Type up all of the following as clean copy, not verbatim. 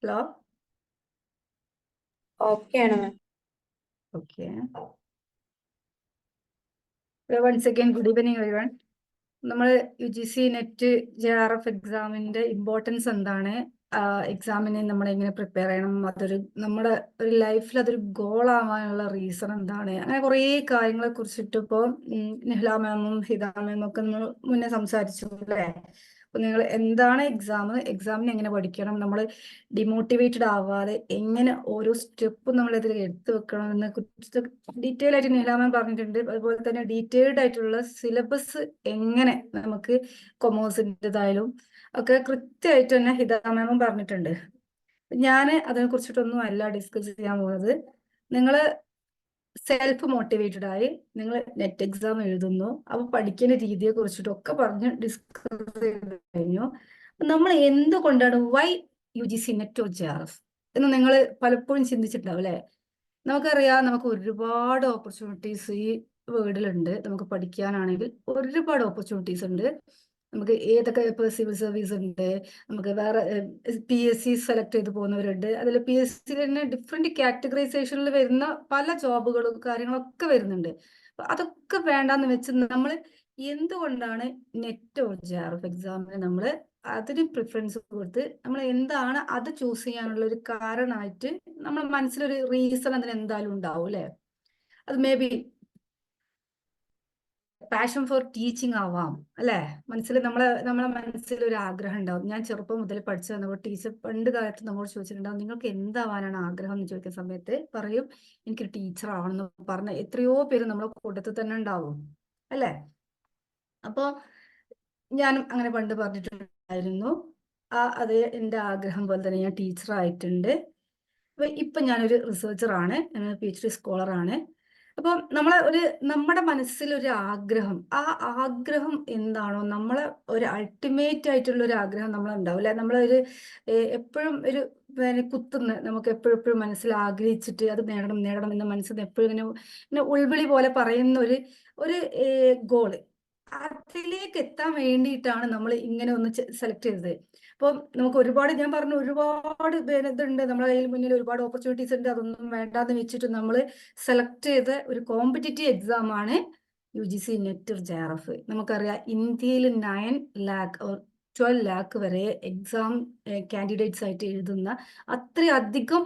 Hello. Okay ആണ് ma'am. Okay. Once again good evening everyone. നമ്മൾ UGC NET JRF എക്സാമിന്റെ importance എന്താണ്, എക്സാമിന് നമ്മൾ എങ്ങനെ പ്രിപ്പയർ ചെയ്യണം, നമ്മുടെ ഒരു ലൈഫിൽ അതൊരു ഗോൾ ആവാനുള്ള റീസൺ എന്താണ്, അങ്ങനെ കുറേ കാര്യങ്ങളെ കുറിച്ചിട്ട് ഇപ്പോൾ നിഹ്ല മാമും ഹിത മാമും ഒക്കെ നമ്മൾ മുന്നേ സംസാരിച്ചു അല്ലേ. അപ്പൊ നിങ്ങൾ എന്താണ് എക്സാമിന് എങ്ങനെ പഠിക്കണം, നമ്മൾ ഡിമോട്ടിവേറ്റഡ് ആവാതെ എങ്ങനെ ഓരോ സ്റ്റെപ്പും നമ്മൾ ഇതിൽ എടുത്തു വെക്കണം എന്നെ കുറിച്ച് ഡീറ്റെയിൽ ആയിട്ട് നിഹ്ല മാം പറഞ്ഞിട്ടുണ്ട്. അതുപോലെ തന്നെ ഡീറ്റെയിൽഡ് ആയിട്ടുള്ള സിലബസ് എങ്ങനെ നമുക്ക് കൊമേഴ്സിൻ്റെതായാലും ഒക്കെ കൃത്യമായിട്ട് തന്നെ ഹിത മാമും പറഞ്ഞിട്ടുണ്ട്. ഞാൻ അതിനെ കുറിച്ചിട്ടൊന്നും അല്ല ഡിസ്കസ് ചെയ്യാൻ പോകുന്നത്. നിങ്ങൾ സെൽഫ് മോട്ടിവേറ്റഡ് ആയി നിങ്ങൾ നെറ്റ് എക്സാം എഴുതുന്നു, അപ്പൊ പഠിക്കുന്ന രീതിയെ കുറിച്ചിട്ടൊക്കെ പറഞ്ഞ് ഡിസ്കസ് ചെയ്ത് കഴിഞ്ഞു. നമ്മൾ എന്തുകൊണ്ടാണ് UGC നെറ്റ് ഓർ JRF എന്ന് നിങ്ങൾ പലപ്പോഴും ചിന്തിച്ചിട്ടുണ്ടാവും അല്ലെ. നമുക്കറിയാം, നമുക്ക് ഒരുപാട് ഓപ്പർച്യൂണിറ്റീസ് ഈ വേൾഡിലുണ്ട്. നമുക്ക് പഠിക്കാനാണെങ്കിൽ ഒരുപാട് ഓപ്പർച്യൂണിറ്റീസ് ഉണ്ട്. നമുക്ക് ഏതൊക്കെ ഇപ്പോൾ സിവിൽ സർവീസ് ഉണ്ട്, നമുക്ക് വേറെ PSC സെലക്ട് ചെയ്ത് പോകുന്നവരുണ്ട്. അതിൽ PSC തന്നെ ഡിഫറെന്റ് കാറ്റഗറൈസേഷനിൽ വരുന്ന പല ജോബുകളും കാര്യങ്ങളൊക്കെ വരുന്നുണ്ട്. അപ്പൊ അതൊക്കെ വേണ്ടാന്ന് വെച്ച് നമ്മൾ എന്തുകൊണ്ടാണ് നെറ്റ് ഓർ JRF എക്സാമിന് നമ്മൾ അതിന് പ്രിഫറൻസ് കൊടുത്ത് നമ്മൾ എന്താണ് അത് ചൂസ് ചെയ്യാനുള്ള ഒരു കാരണമായിട്ട് നമ്മുടെ മനസ്സിലൊരു റീസൺ അതിന് എന്തായാലും ഉണ്ടാവും അല്ലെ. അത് may be passion for teaching ആവാം അല്ലെ. നമ്മളെ മനസ്സിൽ ഒരു ആഗ്രഹം ഉണ്ടാവും. ഞാൻ ചെറുപ്പം മുതൽ പഠിച്ചു വന്നപ്പോൾ ടീച്ചർ പണ്ട് കാലത്ത് നമ്മോട് ചോദിച്ചിട്ടുണ്ടാവും, നിങ്ങൾക്ക് എന്താവാനാണ് ആഗ്രഹം എന്ന് ചോദിക്കുന്ന സമയത്ത് പറയും എനിക്കൊരു ടീച്ചർ ആവണമെന്ന് പറഞ്ഞ എത്രയോ പേര് നമ്മളെ കൂട്ടത്തിൽ തന്നെ ഉണ്ടാവും അല്ലെ. അപ്പൊ ഞാനും അങ്ങനെ പണ്ട് പറഞ്ഞിട്ടുണ്ടായിരുന്നു. അത് എൻ്റെ ആഗ്രഹം പോലെ തന്നെ ഞാൻ ടീച്ചർ ആയിട്ടുണ്ട്. ഇപ്പൊ ഞാനൊരു റിസർച്ചറാണ്, PhD സ്കോളറാണ്. അപ്പൊ നമ്മുടെ മനസ്സിലൊരു ആഗ്രഹം, ആ ആഗ്രഹം എന്താണോ നമ്മളെ ഒരു അൾട്ടിമേറ്റ് ആയിട്ടുള്ള ഒരു ആഗ്രഹം നമ്മളുണ്ടാവും അല്ലെ. നമ്മളൊരു എപ്പോഴും ഒരു കുത്തുന്ന നമുക്ക് എപ്പോഴും മനസ്സിൽ ആഗ്രഹിച്ചിട്ട് അത് നേടണം നേടണം എന്ന മനസ്സിൽ എപ്പോഴും ഇങ്ങനെ ഉൾവിളി പോലെ പറയുന്ന ഒരു ഗോള്, അതിലേക്ക് എത്താൻ വേണ്ടിയിട്ടാണ് നമ്മൾ ഇങ്ങനെ ഒന്ന് സെലക്ട് ചെയ്തത്. അപ്പം നമുക്ക് ഞാൻ പറഞ്ഞു ഒരുപാട് ഇതുണ്ട് നമ്മുടെ കയ്യിൽ മുന്നിൽ, ഒരുപാട് ഓപ്പർച്യൂണിറ്റീസ് ഉണ്ട്, അതൊന്നും വേണ്ടാന്ന് വെച്ചിട്ട് നമ്മൾ സെലക്ട് ചെയ്ത ഒരു കോമ്പറ്റിറ്റീവ് എക്സാം ആണ് UGC നെറ്റ് JRF. നമുക്കറിയാം ഇന്ത്യയിൽ 9 lakh or 12 lakh വരെ എക്സാം കാൻഡിഡേറ്റ്സ് ആയിട്ട് എഴുതുന്ന അത്രയധികം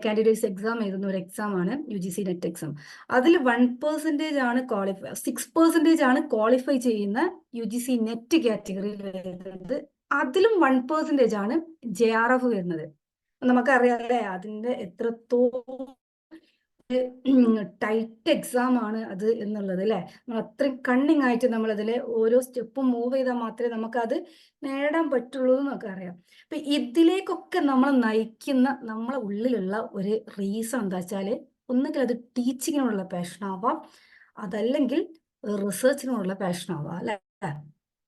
കാൻഡിഡേറ്റ്സ് എക്സാം എഴുതുന്ന ഒരു എക്സാം ആണ് UGC നെറ്റ് എക്സാം. അതിൽ 1% ആണ് 6% ആണ് ക്വാളിഫൈ ചെയ്യുന്ന UGC നെറ്റ് കാറ്റഗറിയിൽ വരുന്നത്. അതിലും 1% ആണ് JRF വരുന്നത്. നമുക്കറിയാം അല്ലേ അതിന്റെ എത്രത്തോളം ടൈറ്റ് എക്സാം ആണ് അത് എന്നുള്ളത് അല്ലെ. നമ്മൾ അത്രയും കണ്ണിങ് ആയിട്ട് നമ്മൾ അതിലെ ഓരോ സ്റ്റെപ്പും മൂവ് ചെയ്താൽ മാത്രമേ നമുക്ക് അത് നേടാൻ പറ്റുള്ളൂ എന്നൊക്കെ അറിയാം. അപ്പൊ ഇതിലേക്കൊക്കെ നമ്മൾ നയിക്കുന്ന നമ്മളെ ഉള്ളിലുള്ള ഒരു റീസൺ എന്താ വെച്ചാല്, ഒന്നുകിൽ അത് ടീച്ചിങ്ങിനുള്ള പാഷൻ ആവാം, അതല്ലെങ്കിൽ റിസർച്ചിനുള്ള പാഷൻ ആവാം അല്ലെ.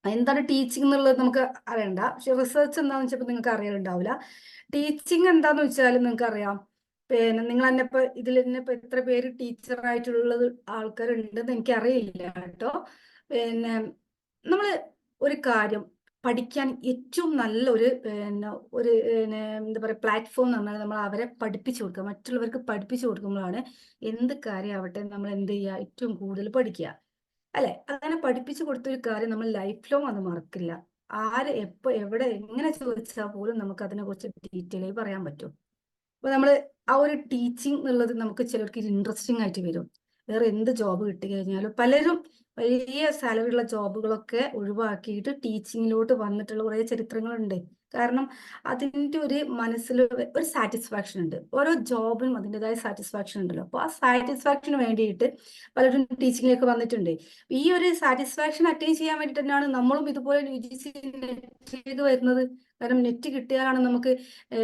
എന്താണ് ടീച്ചിങ് എന്നുള്ളത് നമുക്ക് അറിയണ്ട, പക്ഷെ റിസർച്ച് എന്താണെന്ന് വെച്ചപ്പോൾ നിങ്ങൾക്ക് അറിയാനുണ്ടാവില്ല. ടീച്ചിങ് എന്താന്ന് വെച്ചാൽ നിങ്ങൾക്ക് അറിയാം. പിന്നെ നിങ്ങൾ തന്നെ ഇപ്പൊ ഇതിൽ തന്നെ ഇപ്പൊ എത്ര പേര് ടീച്ചറായിട്ടുള്ളത് ആൾക്കാരുണ്ടെന്ന് എനിക്കറിയില്ല കേട്ടോ. പിന്നെ നമ്മള് ഒരു കാര്യം പഠിക്കാൻ ഏറ്റവും നല്ല ഒരു എന്താ പറയുക പ്ലാറ്റ്ഫോം എന്ന് പറഞ്ഞാൽ നമ്മൾ അവരെ പഠിപ്പിച്ചു കൊടുക്കുക. മറ്റുള്ളവർക്ക് പഠിപ്പിച്ചു കൊടുക്കുമ്പോഴാണ് എന്ത് കാര്യമാവട്ടെ നമ്മൾ എന്ത് ചെയ്യുക, ഏറ്റവും കൂടുതൽ പഠിക്കുക അല്ലെ. അങ്ങനെ പഠിപ്പിച്ചു കൊടുത്തൊരു കാര്യം നമ്മൾ ലൈഫ് ലോങ് അത് മറക്കില്ല. ആര് എപ്പോ എവിടെ എങ്ങനെ ചോദിച്ചാൽ പോലും നമുക്ക് അതിനെ കുറിച്ച് ഡീറ്റെയിൽ ആയി പറയാൻ പറ്റും. അപ്പൊ നമ്മൾ ആ ഒരു ടീച്ചിങ് എന്നുള്ളത് നമുക്ക് ചിലർക്ക് ഇൻട്രസ്റ്റിംഗ് ആയിട്ട് വരും. വേറെ എന്ത് ജോബ് കിട്ടി കഴിഞ്ഞാലും പലരും വലിയ സാലറി ഉള്ള ജോബുകളൊക്കെ ഒഴിവാക്കിയിട്ട് ടീച്ചിങ്ങിലോട്ട് വന്നിട്ടുള്ള കുറേ ചരിത്രങ്ങളുണ്ട്. കാരണം അതിൻ്റെ ഒരു മനസ്സിൽ ഒരു സാറ്റിസ്ഫാക്ഷൻ ഉണ്ട്. ഓരോ ജോബിനും അതിൻ്റെതായ സാറ്റിസ്ഫാക്ഷൻ ഉണ്ടല്ലോ. അപ്പോൾ ആ സാറ്റിസ്ഫാക്ഷന് വേണ്ടിയിട്ട് പലരും ടീച്ചിങ്ങിലേക്ക് വന്നിട്ടുണ്ട്. ഈ ഒരു സാറ്റിസ്ഫാക്ഷൻ അറ്റൈൻ ചെയ്യാൻ വേണ്ടിയിട്ട് തന്നെയാണ് നമ്മളും ഇതുപോലെ UGC നെറ്റിലേക്ക് വരുന്നത്. കാരണം നെറ്റ് കിട്ടിയാലാണ് നമുക്ക്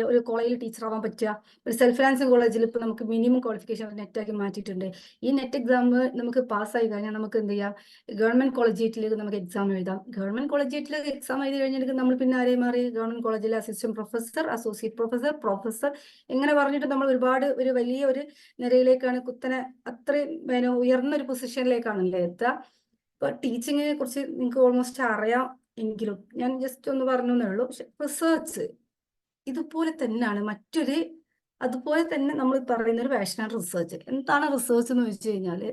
ഒരു കോളേജിൽ ടീച്ചർ ആവാൻ പറ്റുക. ഒരു സെൽഫ് ഫിനാൻസിങ് കോളേജിൽ ഇപ്പൊ നമുക്ക് മിനിമം ക്വാളിഫിക്കേഷൻ നെറ്റാക്കി മാറ്റിയിട്ടുണ്ട്. ഈ നെറ്റ് എക്സാം നമുക്ക് പാസ്സായി കഴിഞ്ഞാൽ നമുക്ക് എന്ത് ചെയ്യാം, ഗവൺമെന്റ് കോളേജിയറ്റിലേക്ക് നമുക്ക് എക്സാം എഴുതാം. ഗവൺമെന്റ് കോളേജിയറ്റിലേക്ക് എക്സാം എഴുതി കഴിഞ്ഞിട്ട് നമ്മൾ പിന്നെ ആരെയും മാറി ഗവൺമെന്റ് കോളേജിലെ assistant professor, associate professor, professor ഇങ്ങനെ പറഞ്ഞിട്ട് നമ്മൾ ഒരുപാട് ഒരു വലിയ ഒരു നിരയിലേക്കാണ് കുത്തനെ അത്രയും ഉയർന്ന ഒരു പൊസിഷനിലേക്കാണല്ലേ എത്തുക. ഇപ്പൊ ടീച്ചിങ്ങിനെ കുറിച്ച് നിങ്ങൾക്ക് ഓൾമോസ്റ്റ് അറിയാം എങ്കിലും ഞാൻ ജസ്റ്റ് ഒന്ന് പറഞ്ഞു എന്നേ ഉള്ളൂ. പക്ഷെ റിസർച്ച് ഇതുപോലെ തന്നെയാണ് അതുപോലെ തന്നെ നമ്മൾ പറയുന്ന ഒരു പാഷനാണ് റിസർച്ച്. എന്താണ് റിസർച്ച് എന്ന് വെച്ച് കഴിഞ്ഞാല്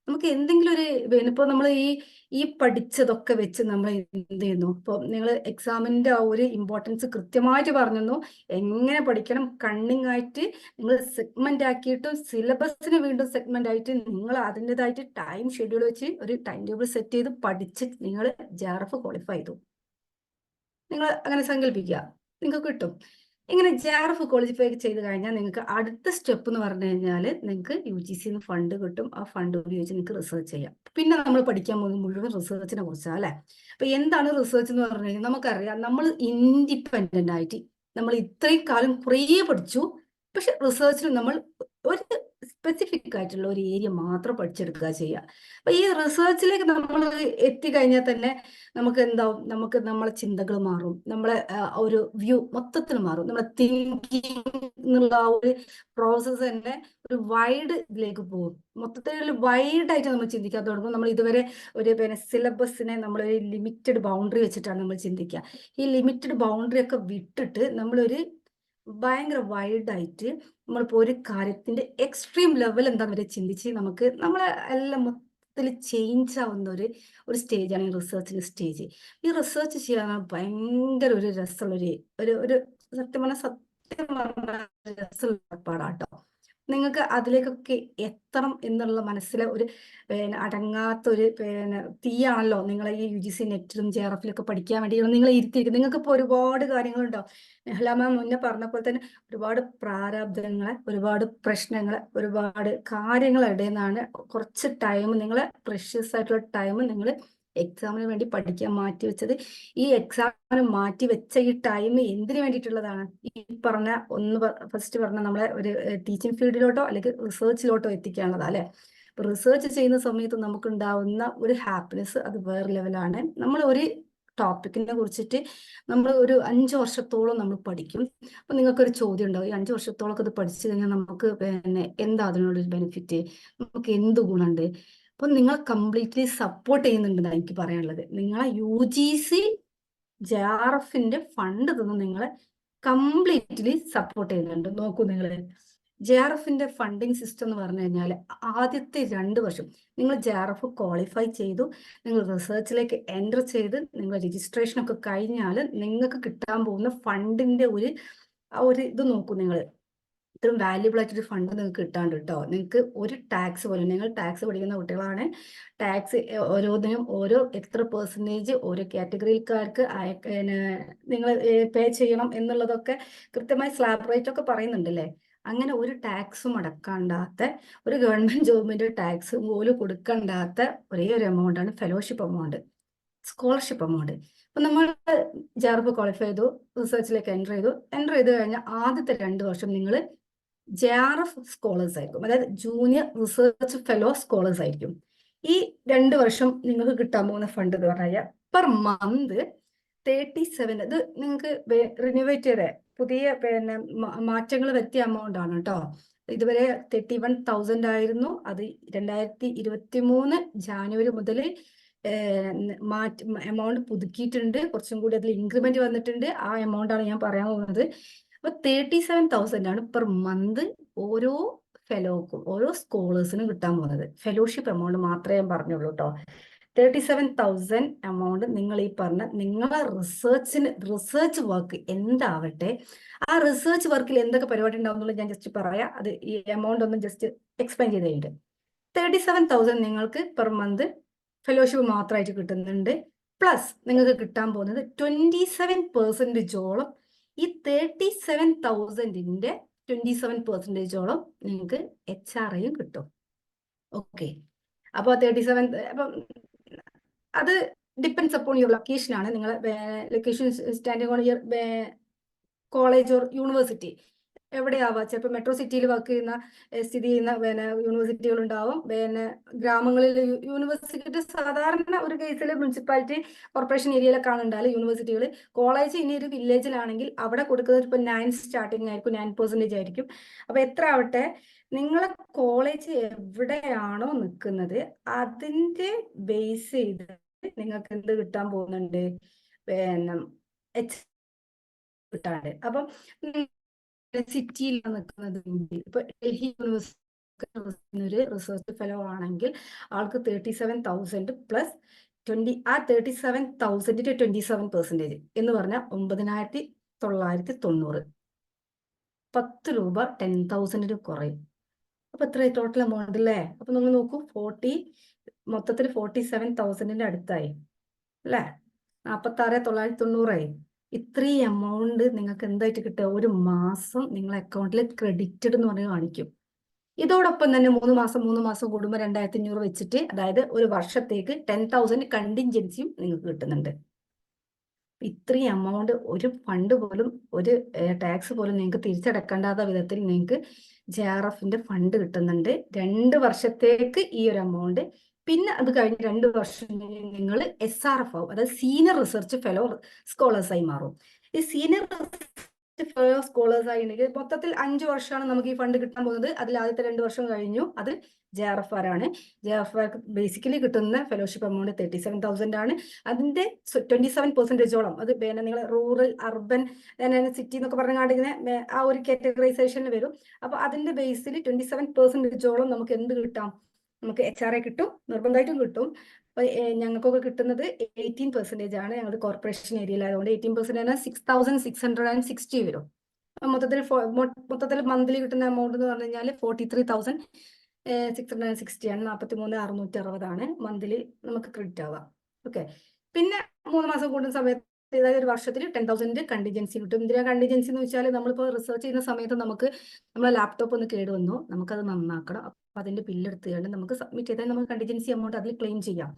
നമുക്ക് എന്തെങ്കിലും ഒരു ഇപ്പൊ നമ്മൾ ഈ പഠിച്ചതൊക്കെ വെച്ച് നമ്മൾ എന്ത് ചെയ്യുന്നു? ഇപ്പൊ നിങ്ങൾ എക്സാമിന്റെ ആ ഒരു ഇമ്പോർട്ടൻസ് കൃത്യമായിട്ട് പറഞ്ഞു. എങ്ങനെ പഠിക്കണം, കണ്ണിങ് ആയിട്ട് നിങ്ങൾ സെഗ്മെന്റ് ആക്കിയിട്ട് സിലബസിന് വീണ്ടും സെഗ്മെന്റ് ആയിട്ട് നിങ്ങൾ അതിൻ്റെതായിട്ട് ടൈം ഷെഡ്യൂൾ വെച്ച് ഒരു ടൈം ടേബിൾ സെറ്റ് ചെയ്ത് പഠിച്ച് നിങ്ങൾ JRF ക്വാളിഫൈ ചെയ്തു. നിങ്ങൾ അങ്ങനെ സങ്കല്പിക്കുക, നിങ്ങൾക്ക് കിട്ടും. ഇങ്ങനെ JRF ക്വാളിഫൈ ചെയ്ത് കഴിഞ്ഞാൽ നിങ്ങൾക്ക് അടുത്ത സ്റ്റെപ്പ് എന്ന് പറഞ്ഞു കഴിഞ്ഞാൽ നിങ്ങൾക്ക് UGCന്ന് ഫണ്ട് കിട്ടും. ആ ഫണ്ട് ഉപയോഗിച്ച് നിങ്ങൾക്ക് റിസർച്ച് ചെയ്യാം. പിന്നെ നമ്മൾ പഠിക്കാൻ പോകുന്നത് മുഴുവൻ റിസർച്ചിനെ കുറിച്ചാണ്, അല്ലെ? അപ്പൊ എന്താണ് റിസർച്ച് എന്ന് പറഞ്ഞു കഴിഞ്ഞാൽ നമുക്കറിയാം, നമ്മൾ ഇൻഡിപെൻഡന്റ് ആയിട്ട് നമ്മൾ ഇത്രയും കാലം കുറേ പഠിച്ചു. പക്ഷെ റിസർച്ചിന് നമ്മൾ ഒരു സ്പെസിഫിക് ആയിട്ടുള്ള ഒരു ഏരിയ മാത്രം പഠിച്ചെടുക്കുക ചെയ്യുക. അപ്പൊ ഈ റിസർച്ചിലേക്ക് നമ്മൾ എത്തിക്കഴിഞ്ഞാൽ തന്നെ നമുക്ക് എന്താവും, നമുക്ക് നമ്മളെ ചിന്തകൾ മാറും, നമ്മളെ ഒരു വ്യൂ മൊത്തത്തിൽ മാറും. നമ്മളെ തിങ്കിങ് എന്നുള്ള ആ ഒരു പ്രോസസ്സ് തന്നെ ഒരു വൈഡ് ഇതിലേക്ക് പോകും. മൊത്തത്തിൽ വൈഡ് ആയിട്ട് നമ്മൾ ചിന്തിക്കാൻ തുടങ്ങും. നമ്മൾ ഇതുവരെ ഒരു സിലബസിനെ നമ്മൾ ഒരു ലിമിറ്റഡ് ബൗണ്ടറി വെച്ചിട്ടാണ് നമ്മൾ ചിന്തിക്കുക. ഈ ലിമിറ്റഡ് ബൗണ്ടറി ഒക്കെ വിട്ടിട്ട് നമ്മളൊരു ഭയങ്കര വൈഡായിട്ട് നമ്മളിപ്പോൾ ഒരു കാര്യത്തിന്റെ എക്സ്ട്രീം ലെവൽ എന്താന്ന് വരെ ചിന്തിച്ച് നമുക്ക് നമ്മളെ എല്ലാം മൊത്തത്തിൽ ചേഞ്ച് ആവുന്ന ഒരു സ്റ്റേജാണ് ഈ റിസർച്ചിന്റെ സ്റ്റേജ്. ഈ റിസർച്ച് ചെയ്യാൻ ഭയങ്കര ഒരു രസമുള്ള ഒരു സത്യം പറഞ്ഞ രസമുള്ള ഏർപ്പാടാട്ടോ. നിങ്ങൾക്ക് അതിലേക്കൊക്കെ എത്തണം എന്നുള്ള മനസ്സിലെ ഒരു അടങ്ങാത്ത ഒരു തീയാണല്ലോ നിങ്ങളെ ഈ UGC നെറ്റിലും JRFിലൊക്കെ പഠിക്കാൻ വേണ്ടി നിങ്ങൾ ഇരുത്തിയിരിക്കുന്നത്. നിങ്ങൾക്ക് ഇപ്പോൾ ഒരുപാട് കാര്യങ്ങളുണ്ടാവും. നെഹ്ല മാം മുന്നേ പറഞ്ഞ പോലെ തന്നെ ഒരുപാട് പ്രാരാബ്ദങ്ങളെ, ഒരുപാട് പ്രശ്നങ്ങളെ, ഒരുപാട് കാര്യങ്ങളുടെ നിന്നാണ് കുറച്ച് ടൈം, നിങ്ങളെ പ്രഷ്യസ് ആയിട്ടുള്ള ടൈം നിങ്ങൾ എക്സാമിന് വേണ്ടി പഠിക്കാൻ മാറ്റി വെച്ചത്. ഈ എക്സാമിന് മാറ്റി വെച്ച ഈ ടൈം എന്തിനു വേണ്ടിയിട്ടുള്ളതാണ്? ഈ പറഞ്ഞ ഫസ്റ്റ് പറഞ്ഞ നമ്മളെ ഒരു ടീച്ചിങ് ഫീൽഡിലോട്ടോ അല്ലെങ്കിൽ റിസർച്ചിലോട്ടോ എത്തിക്കാനുള്ളതാ, അല്ലെ? അപ്പൊ റിസർച്ച് ചെയ്യുന്ന സമയത്ത് നമുക്ക് ഉണ്ടാവുന്ന ഒരു ഹാപ്പിനെസ് അത് വേറെ ലെവലാണ്. നമ്മൾ ഒരു ടോപ്പിക്കിനെ കുറിച്ചിട്ട് നമ്മൾ ഒരു 5 വർഷത്തോളം നമ്മൾ പഠിക്കും. അപ്പൊ നിങ്ങൾക്കൊരു ചോദ്യം ഉണ്ടാവും, ഈ 5 വർഷത്തോളം അത് പഠിച്ചു കഴിഞ്ഞാൽ നമുക്ക് എന്താ അതിനോടൊരു ബെനിഫിറ്റ്, നമുക്ക് എന്ത് ഗുണമുണ്ട്? അപ്പൊ നിങ്ങൾ കംപ്ലീറ്റ്ലി സപ്പോർട്ട് ചെയ്യുന്നുണ്ടെന്നാണ് എനിക്ക് പറയാനുള്ളത്. നിങ്ങളെ UGC JRFിന്റെ ഫണ്ട് തന്ന് നിങ്ങളെ കംപ്ലീറ്റ്ലി സപ്പോർട്ട് ചെയ്യുന്നുണ്ട്. നോക്കൂ, നിങ്ങൾ JRFിന്റെ ഫണ്ടിങ് സിസ്റ്റം എന്ന് പറഞ്ഞു കഴിഞ്ഞാൽ ആദ്യത്തെ 2 വർഷം നിങ്ങൾ JRF ക്വാളിഫൈ ചെയ്തു, നിങ്ങൾ റിസർച്ചിലേക്ക് എൻ്റർ ചെയ്ത് നിങ്ങൾ രജിസ്ട്രേഷൻ ഒക്കെ കഴിഞ്ഞാൽ നിങ്ങൾക്ക് കിട്ടാൻ പോകുന്ന ഫണ്ടിന്റെ ഒരു ഇത് നോക്കൂ. നിങ്ങൾ ഇത്രയും വാല്യുബിൾ ആയിട്ടൊരു ഫണ്ട് നിങ്ങൾക്ക് കിട്ടാണ്ട് കേട്ടോ. നിങ്ങൾക്ക് ഒരു ടാക്സ് പോലും, നിങ്ങൾ ടാക്സ് പഠിക്കുന്ന കുട്ടികളാണ്, ടാക്സ് ഓരോന്നിനും എത്ര പെർസെൻറ്റേജ് ഓരോ കാറ്റഗറിക്കാർക്ക് നിങ്ങൾ പേ ചെയ്യണം എന്നുള്ളതൊക്കെ കൃത്യമായി സ്ലാബ് റേറ്റ് ഒക്കെ പറയുന്നുണ്ടല്ലേ. അങ്ങനെ ഒരു ടാക്സും അടക്കാണ്ടാത്ത, ഒരു ഗവൺമെന്റ് ജോബിന്റെ ടാക്സ് പോലും കൊടുക്കണ്ടാത്ത ഒരേ ഒരു എമൗണ്ട് ആണ് ഫെലോഷിപ്പ് എമൗണ്ട്, സ്കോളർഷിപ്പ് എമൗണ്ട്. അപ്പൊ നമ്മൾ JRF ക്വാളിഫൈ ചെയ്തു, റിസർച്ചിലേക്ക് എൻ്റർ ചെയ്ത് കഴിഞ്ഞാൽ ആദ്യത്തെ 2 വർഷം നിങ്ങൾ JRF സ്കോളേഴ്സ് ആയിരിക്കും, അതായത് ജൂനിയർ റിസർച്ച് ഫെലോ സ്കോളേഴ്സ് ആയിരിക്കും. ഈ 2 വർഷം നിങ്ങൾക്ക് കിട്ടാൻ പോകുന്ന ഫണ്ട് എന്ന് പറഞ്ഞാൽ പെർ മന്ത് 37, ഇത് നിങ്ങൾക്ക് റിന്യൂവേറ്റ് ചെയ്ത പുതിയ മാറ്റങ്ങൾ വരുത്തിയ എമൗണ്ട് ആണ് കേട്ടോ. ഇതുവരെ 31,000 ആയിരുന്നു. അത് 2023 ജാനുവരി മുതൽ എമൗണ്ട് പുതുക്കിയിട്ടുണ്ട്. കുറച്ചും കൂടി അതിൽ ഇൻക്രിമെന്റ് വന്നിട്ടുണ്ട്. ആ എമൗണ്ട് ആണ് ഞാൻ പറയാൻ പോകുന്നത്. അപ്പൊ 37,000 ആണ് പെർ മന്ത് ഓരോ ഫെലോക്കും, ഓരോ സ്കോളേഴ്സിനും കിട്ടാൻ പോകുന്നത്. ഫെലോഷിപ്പ് എമൗണ്ട് മാത്രമേ ഞാൻ പറഞ്ഞുള്ളൂ കേട്ടോ. 37,000 എമൗണ്ട് നിങ്ങൾ ഈ പറഞ്ഞ നിങ്ങളെ റിസർച്ച് വർക്ക് എന്താവട്ടെ, ആ റിസർച്ച് വർക്കിൽ എന്തൊക്കെ പരിപാടി ഉണ്ടാവും എന്നുള്ളത് ഞാൻ ജസ്റ്റ് പറയാം. അത് ഈ എമൗണ്ട് ഒന്ന് ജസ്റ്റ് എക്സ്പ്ലെയിൻ ചെയ്ത് കഴിഞ്ഞിട്ട് 37,000 നിങ്ങൾക്ക് പെർ മന്ത് ഫെലോഷിപ്പ് മാത്രമായിട്ട് കിട്ടുന്നുണ്ട്. പ്ലസ് നിങ്ങൾക്ക് കിട്ടാൻ പോകുന്നത് 27%ഓളം, ഈ 37,000ന്റെ 27%ഓളം നിങ്ങൾക്ക് HRAയും കിട്ടും. ഓക്കെ, അപ്പോൾ 37, അപ്പം അത് ഡിപ്പെൻസ് അപ്പോൺ യുവർ ലൊക്കേഷൻ ആണ്. നിങ്ങളെ location standing on your college or university എവിടെയാവാം. ചിലപ്പോൾ മെട്രോ സിറ്റിയിൽ സ്ഥിതി ചെയ്യുന്ന യൂണിവേഴ്സിറ്റികൾ ഉണ്ടാവും. ഗ്രാമങ്ങളിൽ യൂണിവേഴ്സിറ്റി സാധാരണ ഒരു കേസിൽ മുനിസിപ്പാലിറ്റി കോർപ്പറേഷൻ ഏരിയയിലൊക്കെ ഉണ്ടായാലും യൂണിവേഴ്സിറ്റികൾ, കോളേജ് ഇനി ഒരു വില്ലേജിലാണെങ്കിൽ അവിടെ കൊടുക്കുന്നത് ഇപ്പോൾ 9 സ്റ്റാർട്ടിങ് ആയിരിക്കും, 9% ആയിരിക്കും. അപ്പൊ എത്ര ആവട്ടെ, നിങ്ങളെ കോളേജ് എവിടെയാണോ നിൽക്കുന്നത് അതിന്റെ ബേസ് ചെയ്ത് നിങ്ങൾക്ക് എന്ത് കിട്ടാൻ പോകുന്നുണ്ട്, കിട്ടാണ്ട്. അപ്പം സിറ്റിയിൽ നിൽക്കുന്നത് ഇപ്പൊ ഡൽഹി യൂണിവേഴ്സിറ്റി ഒരു റിസർച്ച് ഫെലോ ആണെങ്കിൽ ആൾക്ക് 37,000 പ്ലസ് 20, ആ 37,000 27% എന്ന് പറഞ്ഞാൽ 9,990. 10 രൂപ 10,000 കുറയും. അപ്പൊ എത്രയായി ടോട്ടൽ എമൗണ്ട് അല്ലേ? അപ്പൊ നമ്മൾ നോക്കൂ, മൊത്തത്തിൽ 47,000 അടുത്തായി അല്ലേ? 46,990. ഇത്രയും എമൗണ്ട് നിങ്ങൾക്ക് എന്തായിട്ട് കിട്ടുക? ഒരു മാസം നിങ്ങളെ അക്കൗണ്ടിൽ ക്രെഡിറ്റഡ് എന്ന് പറഞ്ഞ് കാണിക്കും. ഇതോടൊപ്പം തന്നെ 3 മാസം കൂടുമ്പോൾ 2,500 വെച്ചിട്ട്, അതായത് ഒരു വർഷത്തേക്ക് 10,000 കണ്ടിൻജൻസിയും നിങ്ങൾക്ക് കിട്ടുന്നുണ്ട്. ഇത്രയും എമൗണ്ട് ഒരു ഫണ്ട് പോലും, ഒരു ടാക്സ് പോലും നിങ്ങൾക്ക് തിരിച്ചടക്കേണ്ടാത്ത വിധത്തിൽ നിങ്ങൾക്ക് JRFന്റെ ഫണ്ട് കിട്ടുന്നുണ്ട് 2 വർഷത്തേക്ക് ഈ ഒരു എമൗണ്ട്. പിന്നെ അത് കഴിഞ്ഞ് 2 വർഷം നിങ്ങൾ SRF ആവും, അതായത് സീനിയർ റിസർച്ച് ഫെലോ സ്കോളേഴ്സായി മാറും. ഈ സീനിയർ ഫെലോ സ്കോളേഴ്സ് ആയിട്ടുണ്ടെങ്കിൽ മൊത്തത്തിൽ 5 വർഷമാണ് നമുക്ക് ഈ ഫണ്ട് കിട്ടാൻ പോകുന്നത്. അതിൽ ആദ്യത്തെ 2 വർഷം കഴിഞ്ഞു, അത് JRF ആണ്. JRF ബേസിക്കലി കിട്ടുന്ന ഫെലോഷിപ്പ് എമൗണ്ട് 37,000 ആണ്. അതിന്റെ 27%ഓളം, അത് പിന്നെ നിങ്ങൾ റൂറൽ, അർബൻ, സിറ്റി എന്നൊക്കെ പറഞ്ഞാൽ ഇങ്ങനെ ആ ഒരു കാറ്റഗറൈസേഷനിൽ വരും. അപ്പൊ അതിന്റെ ബേസിൽ 27%ഓളം നമുക്ക് എന്ത് കിട്ടാം? നമുക്ക് HRA കിട്ടും, നിർബന്ധമായിട്ടും കിട്ടും. അപ്പൊ ഞങ്ങൾക്കൊക്കെ കിട്ടുന്നത് 18% ആണ്. ഞങ്ങളുടെ കോർപ്പറേഷൻ ഏരിയയിലായതുകൊണ്ട് 18% 6,660 വരും. മൊത്തത്തിൽ മന്ത്ലി കിട്ടുന്ന എമൗണ്ട് എന്ന് പറഞ്ഞു കഴിഞ്ഞാൽ 43,660 ആണ്. 43,660 മന്ത്ലി നമുക്ക് ക്രെഡിറ്റ് ആവുക. ഓക്കെ. പിന്നെ 3 മാസം കൂടുന്ന സമയത്ത്, അതായത് ഒരു വർഷത്തിൽ 10,000 കണ്ടിജൻസി കിട്ടും. എന്തിനാ കണ്ടിജൻസി എന്ന് വെച്ചാൽ, നമ്മളിപ്പോൾ റിസർച്ച് ചെയ്യുന്ന സമയത്ത് നമുക്ക് നമ്മളെ ലാപ്ടോപ്പ് ഒന്ന് കേടുവന്നു, നമുക്കത് നന്നാക്കണം. അപ്പൊ അതിന്റെ ബില്ലെടുത്തുകൊണ്ട് നമുക്ക് സബ്മിറ്റ് ചെയ്താൽ നമുക്ക് കണ്ടിജൻസി എമൗണ്ട് അതിൽ ക്ലെയിം ചെയ്യാം.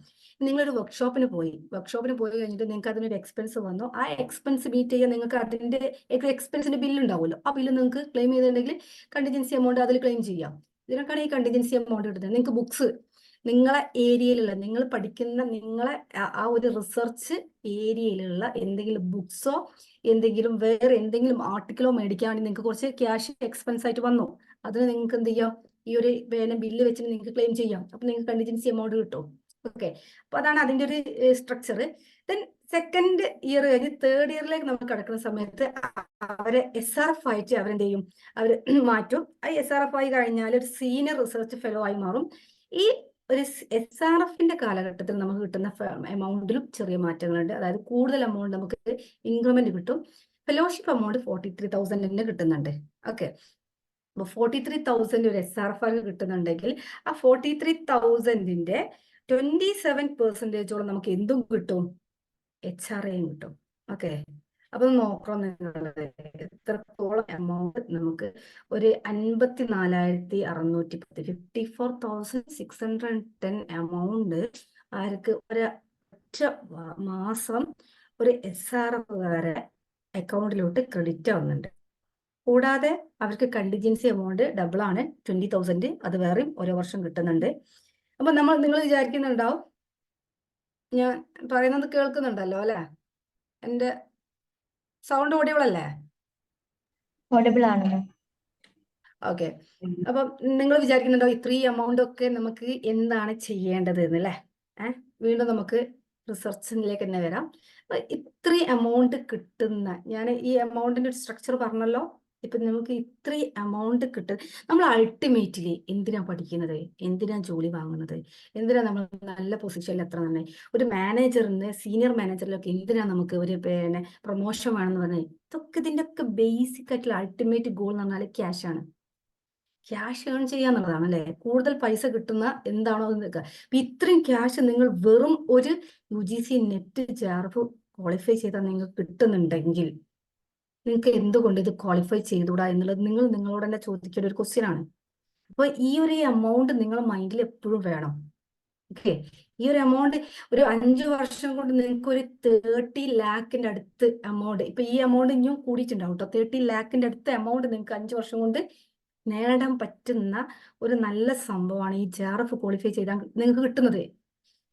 നിങ്ങളൊരു വർക്ക്ഷോപ്പിന് പോയി കഴിഞ്ഞിട്ട് നിങ്ങൾക്ക് അതിനൊരു എക്സ്പെൻസ് വന്നു, ആ എക്സ്പെൻസ് മീറ്റ് ചെയ്യാൻ നിങ്ങൾക്ക് അതിന്റെ എക്സ്പെൻസിന്റെ ബില്ല് ഉണ്ടാവുമല്ലോ, ആ ബില്ല് നിങ്ങൾക്ക് ക്ലെയിം ചെയ്തിട്ടുണ്ടെങ്കിൽ കണ്ടിജൻസി എമൗണ്ട് അതിൽ ക്ലെയിം ചെയ്യാം. ഇതിനൊക്കെയാണ് ഈ കണ്ടിജൻസി എമൗണ്ട് കിട്ടുന്നത്. നിങ്ങൾക്ക് ബുക്സ്, നിങ്ങളെ ഏരിയയിലുള്ള, നിങ്ങൾ പഠിക്കുന്ന നിങ്ങളെ ആ ഒരു റിസർച്ച് ഏരിയയിലുള്ള എന്തെങ്കിലും ബുക്സോ എന്തെങ്കിലും വേറെ എന്തെങ്കിലും ആർട്ടിക്കിളോ മേടിക്കാൻ വേണ്ടി നിങ്ങൾക്ക് കുറച്ച് ക്യാഷ് എക്സ്പെൻസ് ആയിട്ട് വന്നു, അതിന് നിങ്ങൾക്ക് എന്ത് ചെയ്യാം? ഈ ഒരു ബില്ല് വെച്ചിട്ട് നിങ്ങൾക്ക് ക്ലെയിം ചെയ്യാം. അപ്പൊ നിങ്ങൾക്ക് കണ്ടിജൻസി എമൗണ്ട് കിട്ടും. ഓക്കെ. അപ്പൊ അതാണ് അതിന്റെ ഒരു സ്ട്രക്ചർ. ദെൻ സെക്കൻഡ് ഇയർ കഴിഞ്ഞ് തേർഡ് ഇയറിലേക്ക് നമ്മൾ കിടക്കുന്ന സമയത്ത് അവരെ SRF ആയിട്ട് അവരെന്ത് ചെയ്യും? അവർ മാറ്റും. ആ SRF ആയി കഴിഞ്ഞാൽ ഒരു സീനിയർ റിസർച്ച് ഫെലോ ആയി മാറും. ഈ ഒരു SRFന്റെ കാലഘട്ടത്തിൽ നമുക്ക് കിട്ടുന്ന എമൗണ്ടിലും ചെറിയ മാറ്റങ്ങളുണ്ട്. അതായത് കൂടുതൽ എമൗണ്ട് നമുക്ക് ഇൻക്രിമെന്റ് കിട്ടും. ഫെലോഷിപ്പ് എമൗണ്ട് 43,000 കിട്ടുന്നുണ്ട്. ഓക്കെ. അപ്പൊ 43,000 ഒരു SRF കിട്ടുന്നുണ്ടെങ്കിൽ ആ 43,000ന്റെ 27%ഓളം നമുക്ക് എന്തും കിട്ടും? HRAയും കിട്ടും. ഓക്കെ. അപ്പൊ നോക്കണം നിങ്ങൾ എത്രത്തോളം എമൗണ്ട് നമുക്ക് ഒരു 54,610 54,610 എമൗണ്ട് ആർക്ക് ഒരൊറ്റ മാസം ഒരു SRF അക്കൗണ്ടിലോട്ട് ക്രെഡിറ്റ് ആവുന്നുണ്ട്. കൂടാതെ അവർക്ക് കണ്ടിജൻസി എമൗണ്ട് ഡബിൾ ആണ്, 20,000. അത് വേറെയും ഓരോ വർഷം കിട്ടുന്നുണ്ട്. അപ്പൊ നിങ്ങൾ വിചാരിക്കുന്നുണ്ടാവും, ഞാൻ പറയുന്നത് കേൾക്കുന്നുണ്ടല്ലോ അല്ലെ? എന്റെ സൗണ്ട് ഓഡിയബിൾ അല്ലേ? ഓഡിബിൾ ആണ്. ഓക്കെ. അപ്പം നിങ്ങൾ വിചാരിക്കുന്നുണ്ടോ ഇത്രയും എമൗണ്ട് ഒക്കെ നമുക്ക് എന്താണ് ചെയ്യേണ്ടത് എന്നല്ലേ? വീണ്ടും നമുക്ക് റിസർച്ചിലേക്ക് തന്നെ വരാം. ഇത്രയും എമൗണ്ട് കിട്ടുന്ന, ഞാൻ ഈ എമൗണ്ടിന്റെ ഒരു സ്ട്രക്ചർ പറഞ്ഞല്ലോ. ഇപ്പൊ നമുക്ക് ഇത്രയും എമൗണ്ട് കിട്ടും. നമ്മൾ അൾട്ടിമേറ്റ്ലി എന്തിനാ പഠിക്കുന്നത്? എന്തിനാ ജോലി വാങ്ങുന്നത്? എന്തിനാ നമ്മൾ നല്ല പൊസിഷനിൽ എത്ര നന്നായി ഒരു മാനേജറിന്, സീനിയർ മാനേജറിലൊക്കെ എന്തിനാ നമുക്ക് ഒരു പിന്നെ പ്രൊമോഷൻ വേണമെന്ന് പറഞ്ഞാൽ, ഇതിന്റെ ഒക്കെ ബേസിക് ആയിട്ടുള്ള അൾട്ടിമേറ്റ് ഗോൾ എന്ന് പറഞ്ഞാൽ ക്യാഷ് ആണ്. ക്യാഷ് ഏൺ ചെയ്യാന്നുള്ളതാണ് അല്ലെ? കൂടുതൽ പൈസ കിട്ടുന്ന എന്താണോ നിൽക്കുക. അപ്പൊ ഇത്രയും ക്യാഷ് നിങ്ങൾ വെറും ഒരു UGC നെറ്റ് JRF ക്വാളിഫൈ ചെയ്താൽ നിങ്ങൾക്ക് കിട്ടുന്നുണ്ടെങ്കിൽ നിങ്ങൾക്ക് എന്തുകൊണ്ട് ഇത് ക്വാളിഫൈ ചെയ്തുകൂടാ എന്നുള്ളത് നിങ്ങൾ നിങ്ങളോട് തന്നെ ചോദിക്കേണ്ട ഒരു ക്വസ്റ്റ്യൻ ആണ്. അപ്പൊ ഈ ഒരു എമൗണ്ട് നിങ്ങളെ മൈൻഡിൽ എപ്പോഴും വേണം. ഓക്കെ. ഈ ഒരു എമൗണ്ട് ഒരു 5 വർഷം കൊണ്ട് നിങ്ങൾക്ക് ഒരു 30 ലാഖിന്റെ അടുത്ത് എമൗണ്ട്, ഇപ്പൊ ഈ എമൗണ്ട് ഇനിയും കൂടിയിട്ടുണ്ടാവും കേട്ടോ. 30 ലാഖിന്റെ അടുത്ത എമൗണ്ട് നിങ്ങൾക്ക് 5 വർഷം കൊണ്ട് നേടാൻ പറ്റുന്ന ഒരു നല്ല സംഭവമാണ് ഈ JRF ക്വാളിഫൈ ചെയ്താൽ നിങ്ങൾക്ക് കിട്ടുന്നത്.